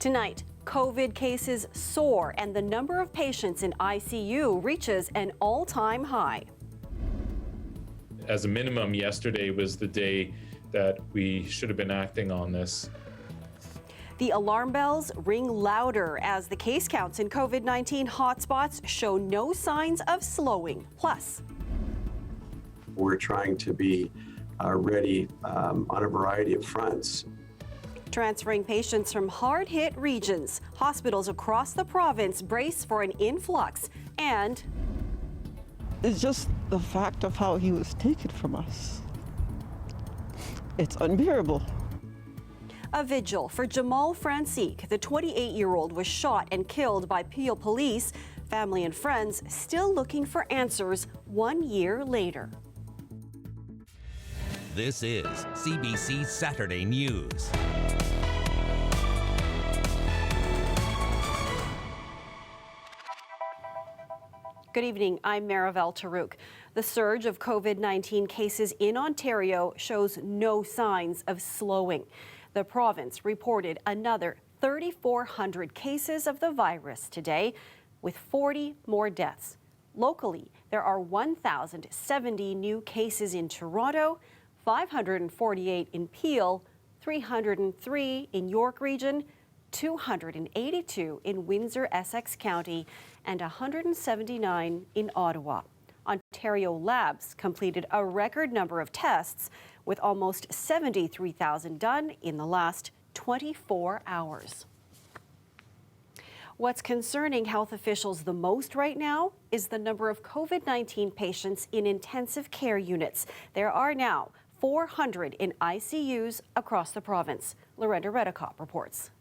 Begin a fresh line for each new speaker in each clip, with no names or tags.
Tonight, COVID cases soar and the number of patients in ICU reaches an all-time high.
As a minimum, yesterday was the day that we should have been acting on this.
The alarm bells ring louder as the case counts in COVID-19 hotspots show no signs of slowing. Plus,
we're trying to be ready on a variety of fronts.
Transferring patients from hard-hit regions, hospitals across the province brace for an influx, and
it's just the fact of how he was taken from us. It's unbearable.
A vigil for Jamal Francique. The 28-year-old was shot and killed by Peel police. Family and friends still looking for answers 1 year later.
This is CBC Saturday News.
Good evening, I'm Marivel Tarouk. The surge of COVID-19 cases in Ontario shows no signs of slowing. The province reported another 3,400 cases of the virus today, with 40 more deaths. Locally, there are 1,070 new cases in Toronto, 548 in Peel, 303 in York Region, 282 in Windsor-Essex County, and 179 in Ottawa. Ontario labs completed a record number of tests, with almost 73,000 done in the last 24 hours. What's concerning health officials the most right now is the number of COVID-19 patients in intensive care units. There are now 400 in ICUs across the province. Loretta Redicop reports.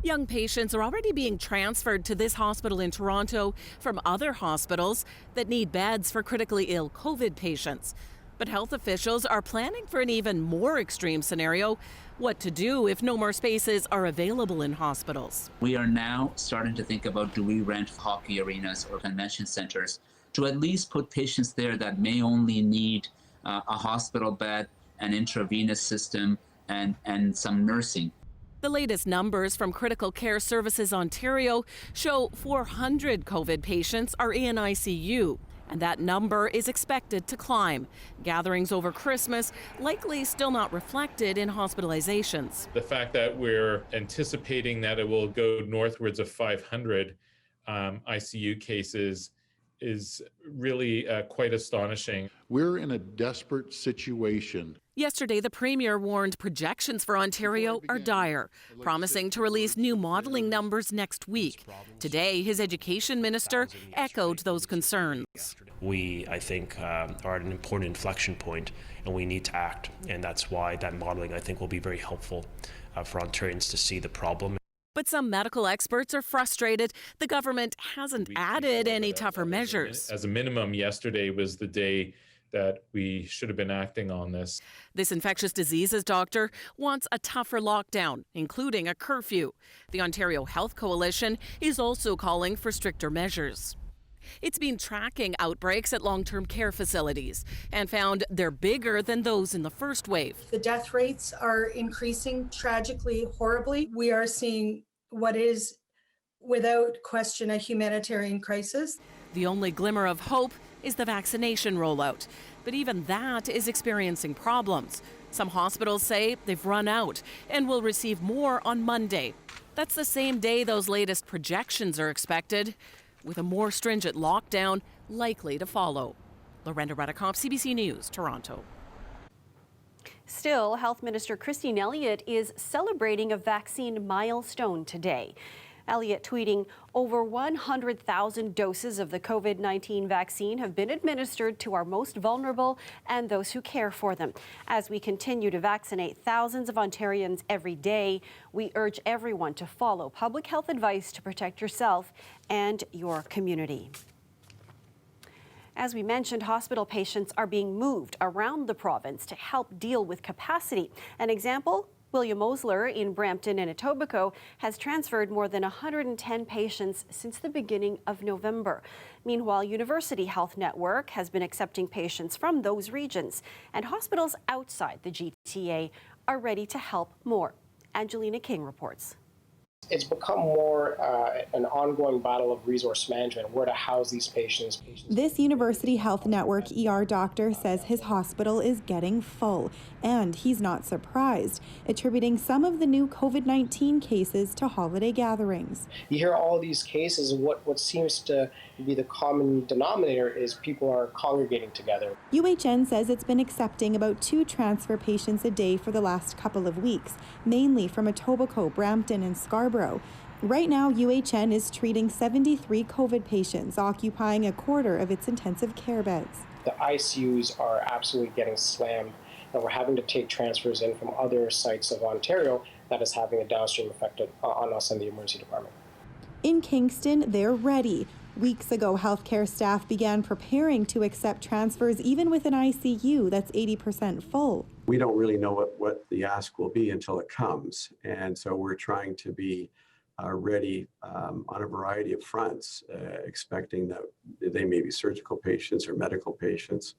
Young patients are already being transferred to this hospital in Toronto from other hospitals that need beds for critically ill COVID patients. But health officials are planning for an even more extreme scenario: what to do if no more spaces are available in hospitals.
We are now starting to think about, do we rent hockey arenas or convention centers to at least put patients there that may only need a hospital bed, an intravenous system, and some nursing.
The latest numbers from Critical Care Services Ontario show 400 COVID patients are in ICU, and that number is expected to climb. Gatherings over Christmas likely still not reflected in hospitalizations.
The fact that we're anticipating that it will go northwards of 500 ICU cases is really quite astonishing.
We're in a desperate situation.
Yesterday, the Premier warned projections for Ontario are dire, promising to release new modelling numbers next week. Today, his Education Minister echoed those concerns.
We, I think, are at an important inflection point, and we need to act. And that's why that modelling, I think, will be very helpful for Ontarians to see the problem.
But some medical experts are frustrated the government hasn't added any tougher measures.
As a minimum, yesterday was the day that we should have been acting on this.
This infectious diseases doctor wants a tougher lockdown, including a curfew. The Ontario Health Coalition is also calling for stricter measures. It's been tracking outbreaks at long-term care facilities and found they're bigger than those in the first wave.
The death rates are increasing tragically, horribly. We are seeing what is, without question, a humanitarian crisis.
The only glimmer of hope is the vaccination rollout. But even that is experiencing problems. Some hospitals say they've run out and will receive more on Monday. That's the same day those latest projections are expected, with a more stringent lockdown likely to follow. Loretta Redicop, CBC News, Toronto.
Still, Health Minister Christine Elliott is celebrating a vaccine milestone today. Elliott tweeting, over 100,000 doses of the COVID-19 vaccine have been administered to our most vulnerable and those who care for them. As we continue to vaccinate thousands of Ontarians every day, we urge everyone to follow public health advice to protect yourself and your community. As we mentioned, hospital patients are being moved around the province to help deal with capacity. An example, William Osler in Brampton and Etobicoke has transferred more than 110 patients since the beginning of November. Meanwhile, University Health Network has been accepting patients from those regions, and hospitals outside the GTA are ready to help more. Angelina King reports.
It's become more an ongoing battle of resource management, where to house these patients.
This University Health Network ER doctor says his hospital is getting full, and he's not surprised, attributing some of the new COVID-19 cases to holiday gatherings.
You hear all these cases, and what seems to be the common denominator is people are congregating together.
UHN says it's been accepting about 2 transfer patients a day for the last couple of weeks, mainly from Etobicoke, Brampton, and Scarborough. Right now, UHN is treating 73 COVID patients, occupying a quarter of its intensive care beds.
The ICUs are absolutely getting slammed, and we're having to take transfers in from other sites of Ontario. That is having a downstream effect on us in the emergency department.
In Kingston, they're ready. Weeks ago, healthcare staff began preparing to accept transfers even with an ICU that's 80% full.
We don't really know what the ask will be until it comes. And so we're trying to be ready on a variety of fronts, expecting that they may be surgical patients or medical patients.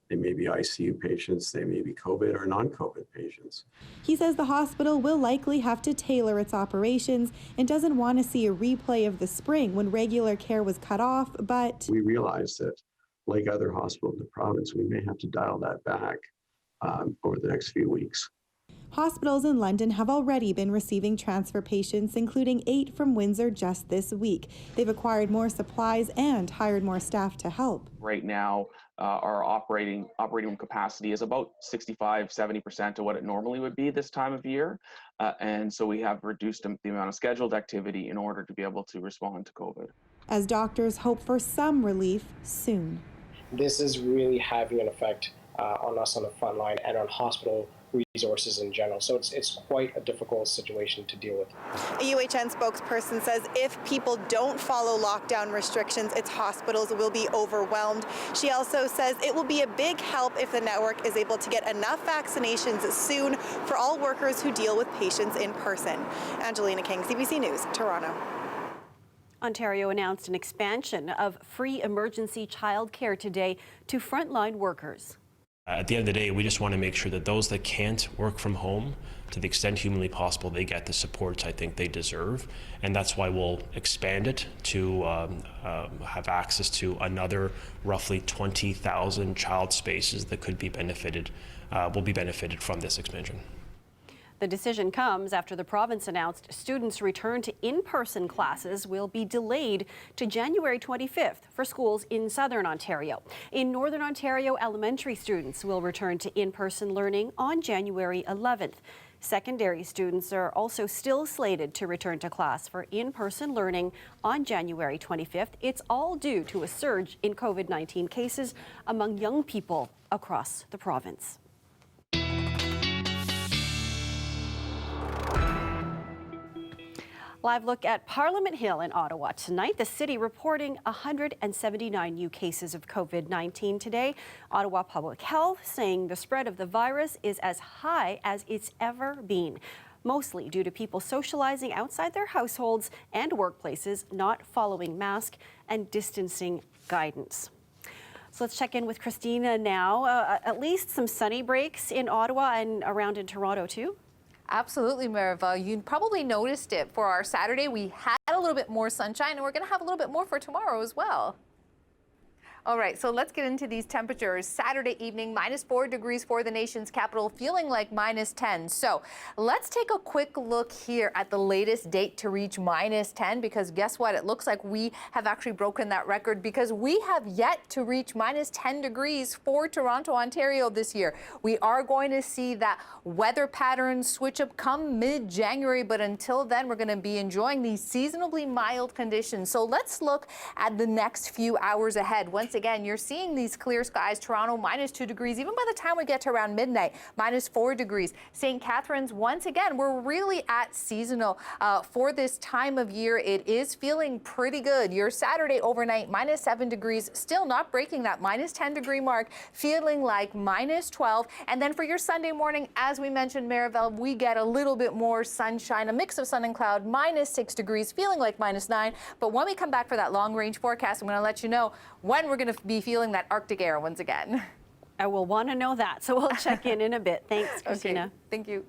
They may be ICU patients, they may be COVID or non-COVID patients.
He says the hospital will likely have to tailor its operations and doesn't want to see a replay of the spring when regular care was cut off, but
we realize that, like other hospitals in the province, we may have to dial that back over the next few weeks.
Hospitals in London have already been receiving transfer patients, including 8 from Windsor just this week. They've acquired more supplies and hired more staff to help.
Right now, our operating room capacity is about 65-70% of what it normally would be this time of year. And so we have reduced the amount of scheduled activity in order to be able to respond to COVID.
As doctors hope for some relief soon.
This is really having an effect on us on the front line and on hospital resources in general. So it's quite a difficult situation to deal with.
A UHN spokesperson says if people don't follow lockdown restrictions, its hospitals will be overwhelmed. She also says it will be a big help if the network is able to get enough vaccinations soon for all workers who deal with patients in person. Angelina King, CBC News, Toronto.
Ontario announced an expansion of free emergency childcare today to frontline workers.
At the end of the day, we just want to make sure that those that can't work from home, to the extent humanly possible, they get the supports I think they deserve. And that's why we'll expand it to have access to another roughly 20,000 child spaces that could be will be benefited from this expansion.
The decision comes after the province announced students' return to in-person classes will be delayed to January 25th for schools in Southern Ontario. In Northern Ontario, elementary students will return to in-person learning on January 11th. Secondary students are also still slated to return to class for in-person learning on January 25th. It's all due to a surge in COVID-19 cases among young people across the province. Live look at Parliament Hill in Ottawa tonight. The city reporting 179 new cases of COVID-19 today. Ottawa Public Health saying the spread of the virus is as high as it's ever been, mostly due to people socializing outside their households and workplaces, not following mask and distancing guidance. So let's check in with Christina now. At least some sunny breaks in Ottawa and around in Toronto too.
Absolutely, Maribel. You probably noticed it. For our Saturday, we had a little bit more sunshine, and we're going to have a little bit more for tomorrow as well. All right, so let's get into these temperatures. Saturday evening, -4 degrees for the nation's capital, feeling like -10. So let's take a quick look here at the latest date to reach -10, because guess what? It looks like we have actually broken that record, because we have yet to reach -10 degrees for Toronto, Ontario this year. We are going to see that weather pattern switch up come mid-January, but until then, we're going to be enjoying these seasonably mild conditions. So let's look at the next few hours ahead. Once again, you're seeing these clear skies. Toronto, -2 degrees. Even by the time we get to around midnight, -4 degrees. St. Catharines, once again, we're really at seasonal for this time of year. It is feeling pretty good. Your Saturday overnight, -7 degrees, still not breaking that -10 degree mark, feeling like -12. And then for your Sunday morning, as we mentioned, Maribel, we get a little bit more sunshine, a mix of sun and cloud, -6 degrees, feeling like -9. But when we come back for that long range forecast, I'm going to let you know when we're going to be feeling that Arctic air once again.
I will want to know that, so we'll check in a bit. Thanks, Christina.
Okay, thank you.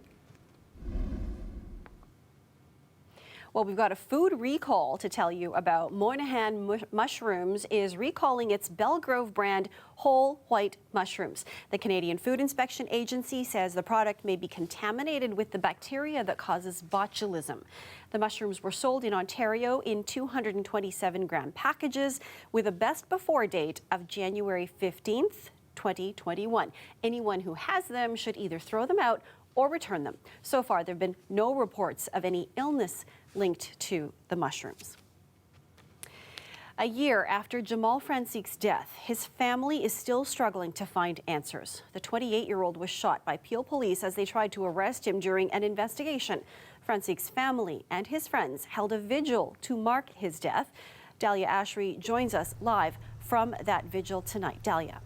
Well, we've got a food recall to tell you about. Moynihan Mushrooms is recalling its Belgrove brand whole white mushrooms. The Canadian Food Inspection Agency says the product may be contaminated with the bacteria that causes botulism. The mushrooms were sold in Ontario in 227-gram packages with a best before date of January 15th, 2021. Anyone who has them should either throw them out or return them. So far, there have been no reports of any illness linked to the mushrooms. A year after Jamal Franceek's death, his family is still struggling to find answers. The 28-year-old was shot by Peel police as they tried to arrest him during an investigation. Franceek's family and his friends held a vigil to mark his death. Dahlia Ashry joins us live from that vigil tonight. Dahlia.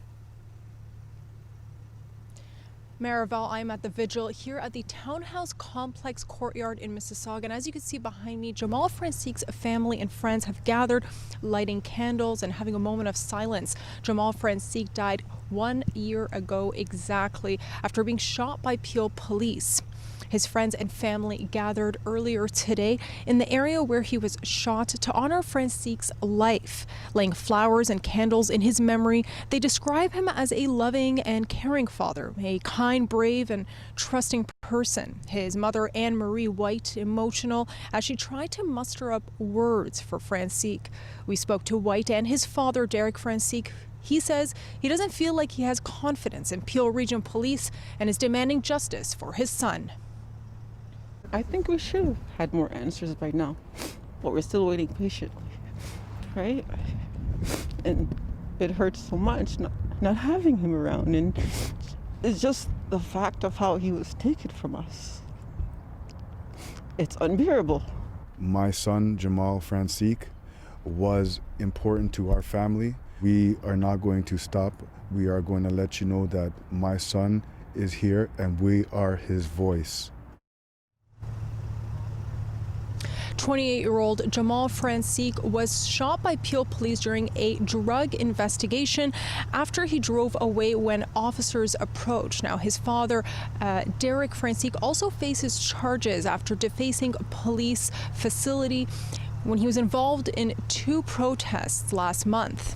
Marival, I'm at the vigil here at the Townhouse Complex Courtyard in Mississauga. And as you can see behind me, Jamal Franceek's family and friends have gathered, lighting candles and having a moment of silence. Jamal Franceek died 1 year ago exactly after being shot by Peel police. His friends and family gathered earlier today in the area where he was shot to honor Franceek's life, laying flowers and candles in his memory. They describe him as a loving and caring father, a kind, brave, and trusting person. His mother, Anne Marie White, emotional as she tried to muster up words for Franceek. We spoke to White and his father, Derek Franceek. He says he doesn't feel like he has confidence in Peel Region Police and is demanding justice for his son.
I think we should have had more answers by now, but we're still waiting patiently, right? And it hurts so much not having him around, and it's just the fact of how he was taken from us. It's unbearable.
My son, Jamal Franceek, was important to our family. We are not going to stop. We are going to let you know that my son is here and we are his voice.
28-year-old Jamal Franceek was shot by Peel police during a drug investigation after he drove away when officers approached. Now, his father, Derek Franceek, also faces charges after defacing a police facility when he was involved in 2 protests last month.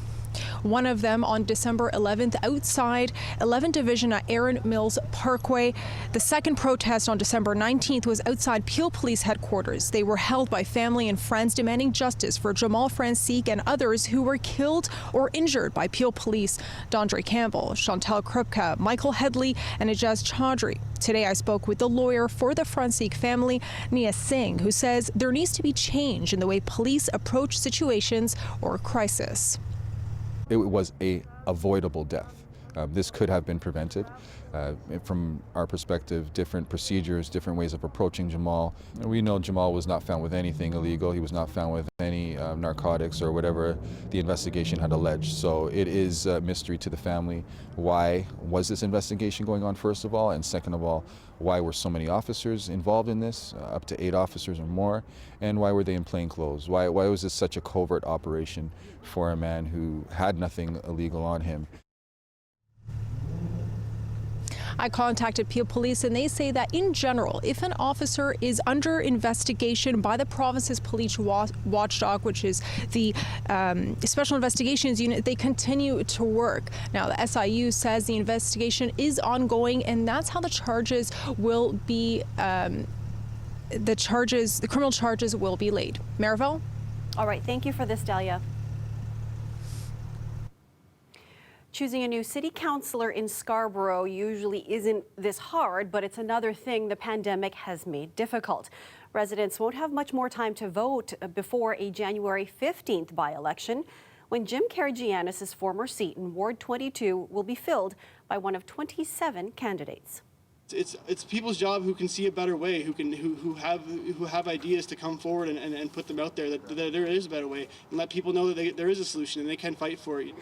One of them on December 11th outside 11th Division at Erin Mills Parkway. The second protest on December 19th was outside Peel Police Headquarters. They were held by family and friends demanding justice for Jamal Franceek and others who were killed or injured by Peel Police. Dondre Campbell, Chantal Krupka, Michael Headley, and Ijaz Chaudhry. Today I spoke with the lawyer for the Franceek family, Nia Singh, who says there needs to be change in the way police approach situations or crisis.
It was a avoidable death. This could have been prevented. From our perspective, different procedures, different ways of approaching Jamal. We know Jamal was not found with anything illegal. He was not found with any narcotics or whatever the investigation had alleged. So it is a mystery to the family. Why was this investigation going on, first of all? And second of all, why were so many officers involved in this, up to 8 officers or more? And why were they in plain clothes? Why was this such a covert operation for a man who had nothing illegal on him?
I contacted Peel Police and they say that in general, if an officer is under investigation by the province's police watchdog, which is the Special Investigations Unit, they continue to work. Now, the SIU says the investigation is ongoing and that's how the charges will be, the criminal charges will be laid. Marival?
All right, thank you for this, Dahlia. Choosing a new city councillor in Scarborough usually isn't this hard, but it's another thing the pandemic has made difficult. Residents won't have much more time to vote before a January 15th by-election, when Jim Karagiannis' former seat in Ward 22 will be filled by one of 27 candidates.
It's people's job who can see a better way, who have ideas to come forward and put them out there, that there is a better way, and let people know that there is a solution and they can fight for it.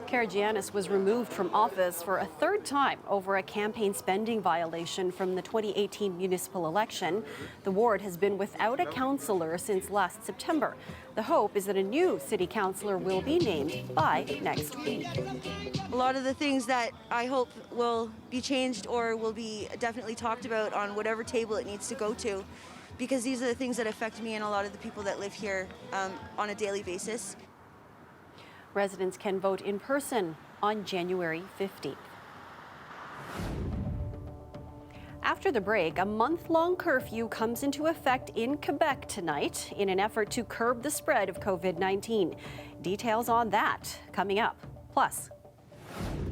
Karagiannis was removed from office for a 3rd time over a campaign spending violation from the 2018 municipal election. The ward has been without a councillor since last September. The hope is that a new city councillor will be named by next week.
A lot of the things that I hope will be changed or will be definitely talked about on whatever table it needs to go to, because these are the things that affect me and a lot of the people that live here on a daily basis.
Residents can vote in person on January 15th. After the break, a month-long curfew comes into effect in Quebec tonight in an effort to curb the spread of COVID-19. Details on that coming up. Plus,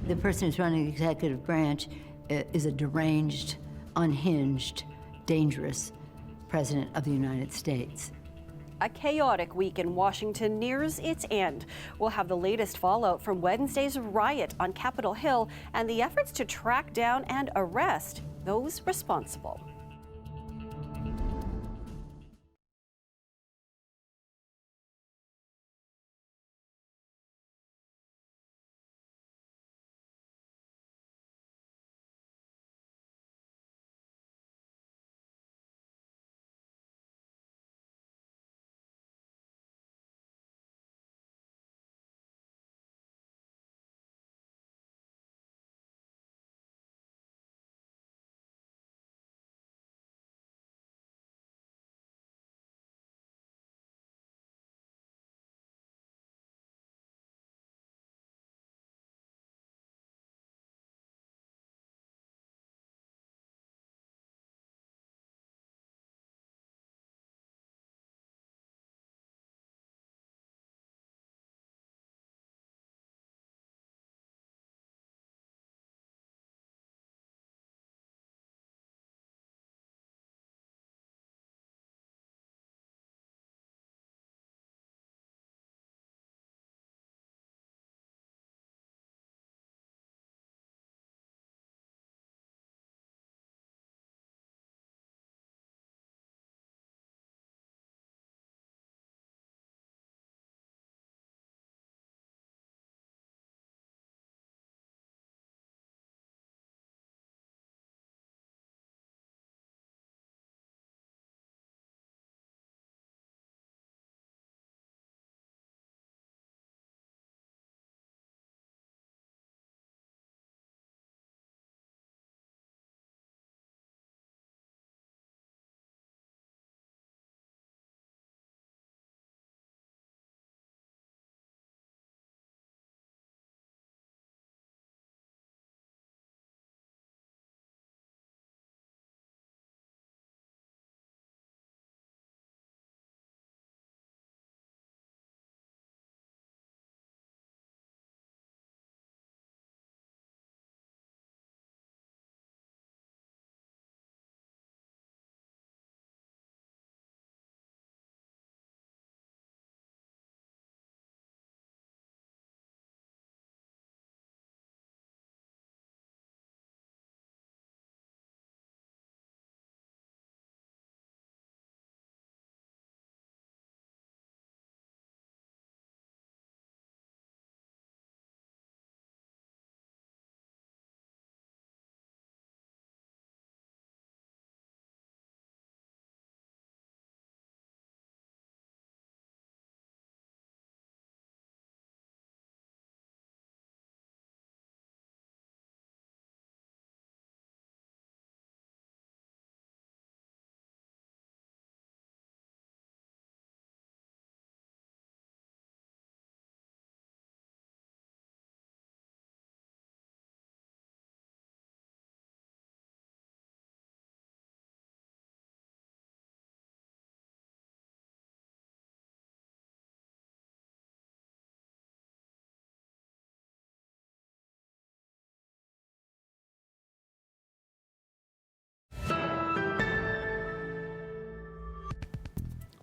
the person who's running the executive branch is a deranged, unhinged, dangerous president of the United States.
a chaotic week in Washington nears its end. We'll have the latest fallout from Wednesday's riot on Capitol Hill and the efforts to track down and arrest those responsible.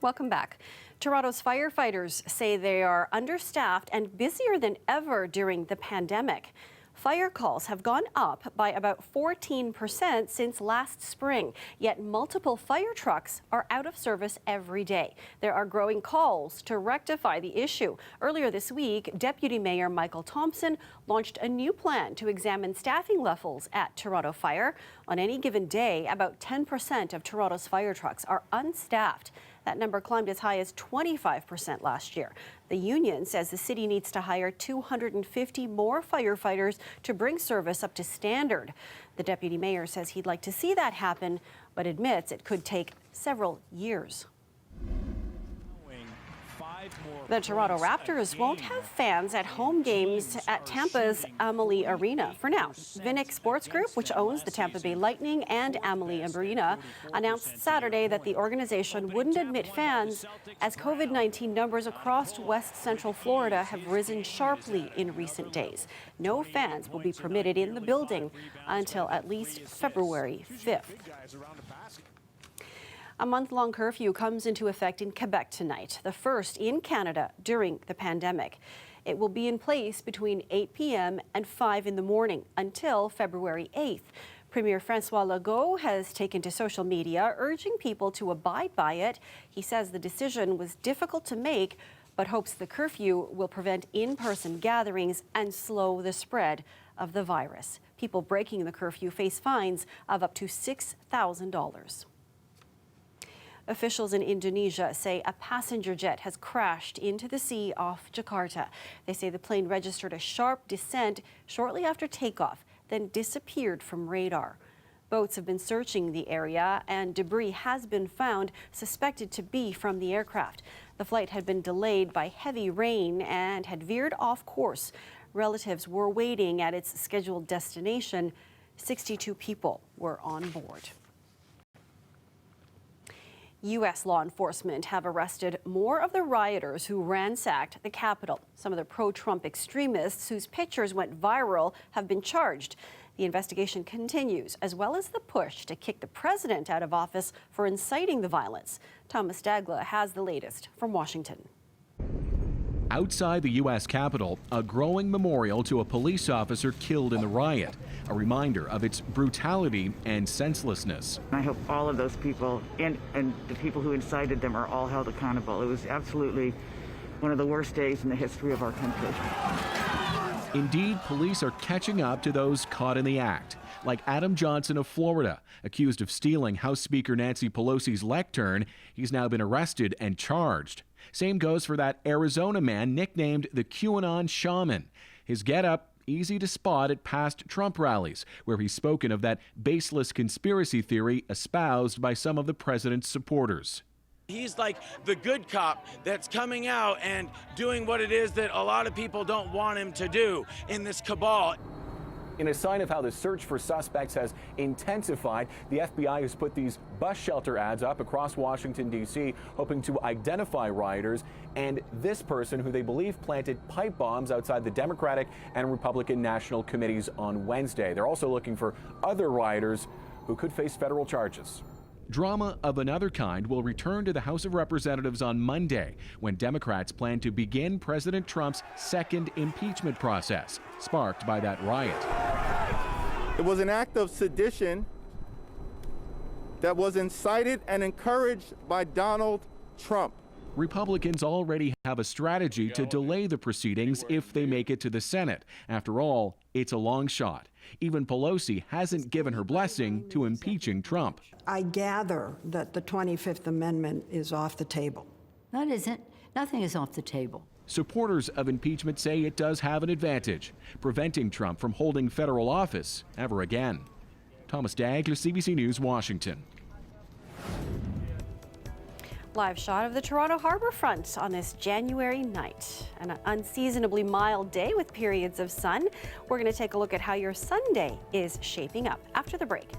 Welcome back. Toronto's firefighters say they are understaffed and busier than ever during the pandemic. Fire calls have gone up by about 14% since last spring, yet multiple fire trucks are out of service every day. There are growing calls to rectify the issue. Earlier this week, Deputy Mayor Michael Thompson launched a new plan to examine staffing levels at Toronto Fire. On any given day, about 10% of Toronto's fire trucks are unstaffed. That number climbed as high as 25% last year. The union says the city needs to hire 250 more firefighters to bring service up to standard. The deputy mayor says he'd like to see that happen, but admits it could take several years. The Toronto Raptors won't have fans at home games at Tampa's Amalie Arena for now. Vinik Sports Group, which owns the Tampa Bay Lightning and Amalie Arena, announced Saturday that the organization wouldn't admit fans as COVID-19 numbers across West Central Florida have risen sharply in recent days. No fans will be permitted in the building until at least February 5th. A month-long curfew comes into effect in Quebec tonight, the first in Canada during the pandemic. It will be in place between 8 p.m. and 5 in the morning until February 8th. Premier François Legault has taken to social media, urging people to abide by it. He says the decision was difficult to make, but hopes the curfew will prevent in-person gatherings and slow the spread of the virus. People breaking the curfew face fines of up to $6,000. Officials in Indonesia say a passenger jet has crashed into the sea off Jakarta. They say the plane registered a sharp descent shortly after takeoff, then disappeared from radar. Boats have been searching the area, and debris has been found suspected to be from the aircraft. The flight had been delayed by heavy rain and had veered off course. Relatives were waiting at its scheduled destination. 62 people were on board. U.S. law enforcement have arrested more of the rioters who ransacked the Capitol. Some of the pro-Trump extremists whose pictures went viral have been charged. The investigation continues, as well as the push to kick the president out of office for inciting the violence. Thomas Dagla has the latest from Washington.
Outside the U.S. Capitol, a growing memorial to a police officer killed in the riot, a reminder of its brutality and senselessness.
I hope all of those people and the people who incited them are all held accountable. It was absolutely one of the worst days in the history of our country.
Indeed, police are catching up to those caught in the act, like Adam Johnson of Florida, accused of stealing House Speaker Nancy Pelosi's lectern. He's now been arrested and charged. Same goes for that Arizona man nicknamed the QAnon Shaman. His getup easy to spot at past Trump rallies, where he's spoken of that baseless conspiracy theory espoused by some of the president's supporters.
He's like the good cop that's coming out and doing what it is that a lot of people don't want him to do in this cabal.
In a sign of how the search for suspects has intensified, the FBI has put these bus shelter ads up across Washington, D.C., hoping to identify rioters and this person who they believe planted pipe bombs outside the Democratic and Republican National Committees on Wednesday. They're also looking for other rioters who could face federal charges.
Drama of another kind will return to the House of Representatives on Monday, when Democrats plan to begin President Trump's second impeachment process, sparked by that riot.
It was an act of sedition that was incited and encouraged by Donald Trump.
Republicans already have a strategy to delay the proceedings if they make it to the Senate. After all, it's a long shot. Even Pelosi hasn't given her blessing to impeaching Trump.
I gather that the 25th Amendment is off the table.
No, it isn't. Nothing is off the table.
Supporters of impeachment say it does have an advantage, preventing Trump from holding federal office ever again. Thomas Dagler, CBC News, Washington.
Live shot of the Toronto Harbour Front on this January night. An unseasonably mild day with periods of sun. We're going to take a look at how your Sunday is shaping up after the break.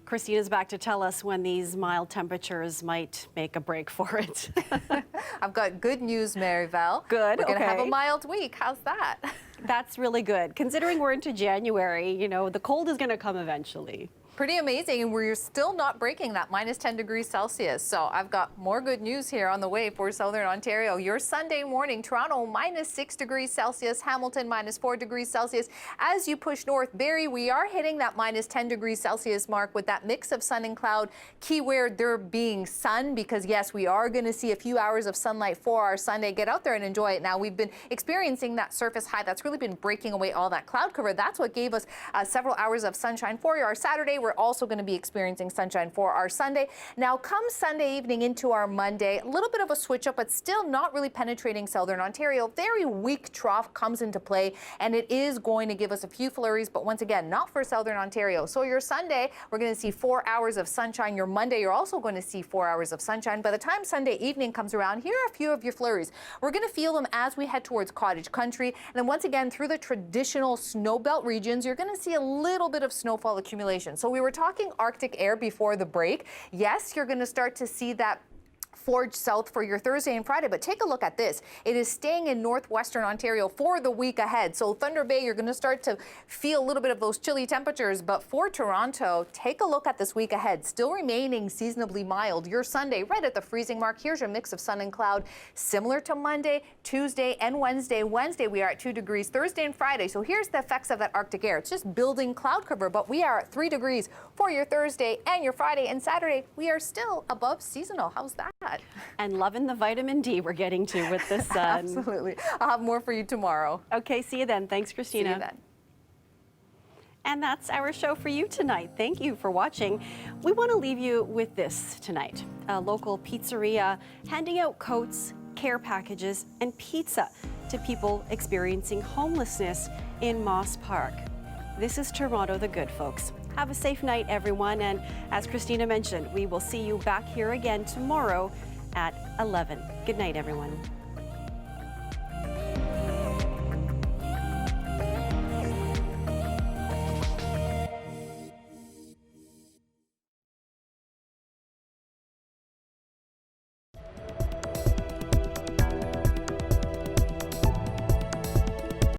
Christina's back to tell us when these mild temperatures might make a break for it.
I've got good news, Marivelle.
Good,
We're going to have a
okay.
mild week. How's that?
That's really good. Considering we're into January, you know, the cold is going to come eventually.
Pretty amazing, and we're still not breaking that minus 10 degrees Celsius. So I've got more good news here on the way for Southern Ontario. Your Sunday morning, Toronto minus 6 degrees Celsius, Hamilton minus 4 degrees Celsius. As you push north, Barrie, we are hitting that minus 10 degrees Celsius mark with that mix of sun and cloud. Keyword there being sun, because yes, we are going to see a few hours of sunlight for our Sunday. Get out there and enjoy it now. We've been experiencing that surface high that's really been breaking away all that cloud cover. That's what gave us several hours of sunshine for our Saturday. We're also going to be experiencing sunshine for our Sunday. Now, come Sunday evening into our Monday, a little bit of a switch up, but still not really penetrating Southern Ontario. Very weak trough comes into play, and it is going to give us a few flurries, but once again, not for Southern Ontario. So your Sunday, we're going to see 4 hours of sunshine. Your Monday, you're also going to see 4 hours of sunshine. By the time Sunday evening comes around, here are a few of your flurries. We're going to feel them as we head towards cottage country. And then once again, through the traditional snow belt regions, you're going to see a little bit of snowfall accumulation. So we were talking Arctic air before the break. Yes, you're going to start to see that forge south for your Thursday and Friday, but take a look at this. It is staying in northwestern Ontario for the week ahead. So Thunder Bay, you're going to start to feel a little bit of those chilly temperatures, but for Toronto, take a look at this week ahead. Still remaining seasonably mild. Your Sunday right at the freezing mark. Here's your mix of sun and cloud, similar to Monday, Tuesday, and Wednesday. Wednesday, we are at 2 degrees. Thursday and Friday. So here's the effects of that Arctic air. It's just building cloud cover, but we are at 3 degrees for your Thursday and your Friday and Saturday. We are still above seasonal. How's that?
And loving the vitamin D we're getting to with the sun.
Absolutely. I'll have more for you tomorrow.
Okay, see you then. Thanks, Christina.
See you then.
And that's our show for you tonight. Thank you for watching. We want to leave you with this tonight. A local pizzeria handing out coats, care packages, and pizza to people experiencing homelessness in Moss Park. This is Toronto, the good folks. Have a safe night, everyone. And as Christina mentioned, we will see you back here again tomorrow at 11. Good night, everyone.